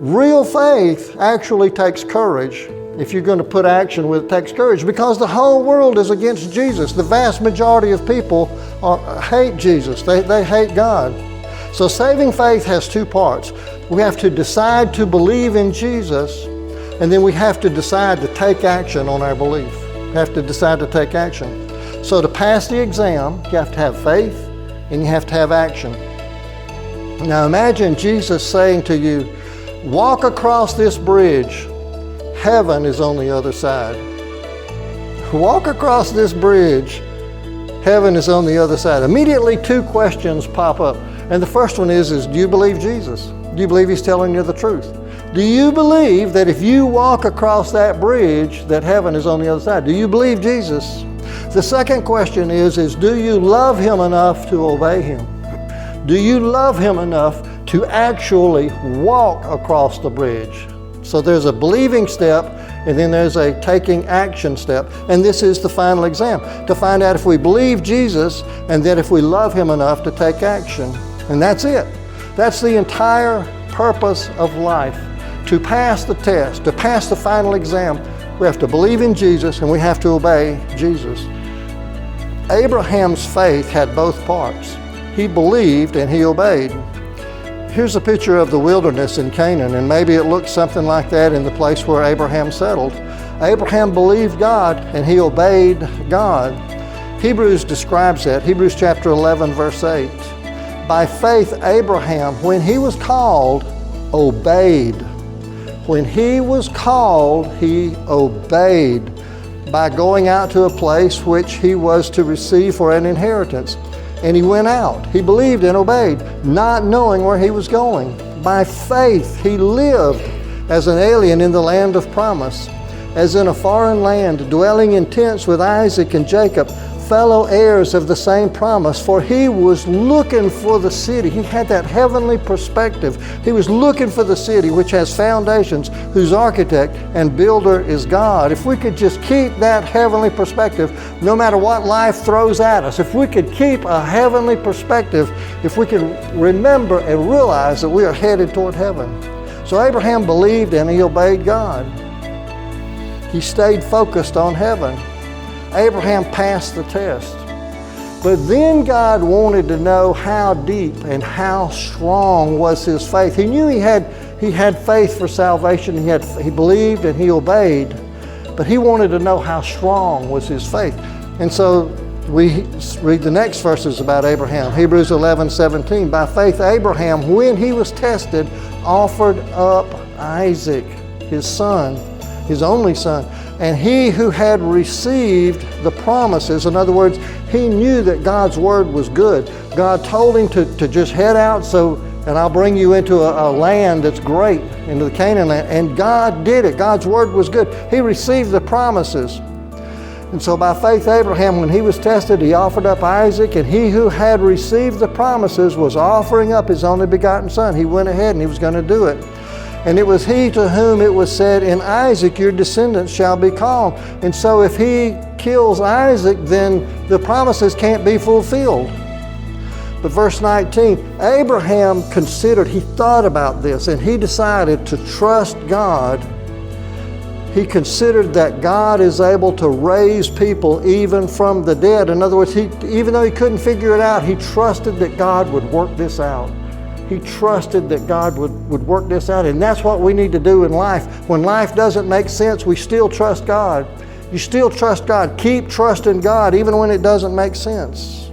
Real faith actually takes courage. If you're going to put action with it, takes courage, because the whole world is against Jesus. The vast majority of people hate Jesus. They hate God. So saving faith has two parts. We have to decide to believe in Jesus, and then we have to decide to take action on our belief. We have to decide to take action. So to pass the exam, you have to have faith and you have to have action. Now imagine Jesus saying to you, walk across this bridge. Heaven is on the other side. Walk across this bridge. Heaven is on the other side. Immediately two questions pop up. And the first one is do you believe Jesus? Do you believe He's telling you the truth? Do you believe that if you walk across that bridge, that heaven is on the other side? Do you believe Jesus? The second question is do you love Him enough to obey Him? Do you love Him enough to actually walk across the bridge? So there's a believing step, and then there's a taking action step. And this is the final exam, to find out if we believe Jesus and that if we love Him enough to take action. And that's it. That's the entire purpose of life. To pass the test, to pass the final exam, we have to believe in Jesus and we have to obey Jesus. Abraham's faith had both parts. He believed and he obeyed. Here's a picture of the wilderness in Canaan, and maybe it looks something like that in the place where Abraham settled. Abraham believed God and he obeyed God. Hebrews describes that. Hebrews chapter 11, verse 8. By faith, Abraham, when he was called, obeyed. When he was called, he obeyed by going out to a place which he was to receive for an inheritance. And he went out. He believed and obeyed, not knowing where he was going. By faith, he lived as an alien in the land of promise, as in a foreign land, dwelling in tents with Isaac and Jacob, fellow heirs of the same promise, for he was looking for the city. He had that heavenly perspective. He was looking for the city which has foundations, whose architect and builder is God. If we could just keep that heavenly perspective, no matter what life throws at us, if we could keep a heavenly perspective, if we could remember and realize that we are headed toward heaven. So Abraham believed and he obeyed God. He stayed focused on heaven. Abraham passed the test. But then God wanted to know how deep and how strong was his faith. He knew he had faith for salvation. He believed and he obeyed. But he wanted to know how strong was his faith. And so we read the next verses about Abraham. Hebrews 11:17. By faith Abraham, when he was tested, offered up Isaac, his son, his only son. And he who had received the promises, in other words, he knew that God's word was good. God told him to just head out, and I'll bring you into a land that's great, into the Canaan land. And God did it. God's word was good. He received the promises. And so by faith, Abraham, when he was tested, he offered up Isaac, and he who had received the promises was offering up his only begotten son. He went ahead and he was going to do it. And it was he to whom it was said, in Isaac your descendants shall be called. And so if he kills Isaac, then the promises can't be fulfilled. But verse 19, Abraham considered, he thought about this, and he decided to trust God. He considered that God is able to raise people even from the dead. In other words, even though he couldn't figure it out, he trusted that God would work this out. He trusted that God would work this out. And that's what we need to do in life. When life doesn't make sense, we still trust God. You still trust God. Keep trusting God even when it doesn't make sense.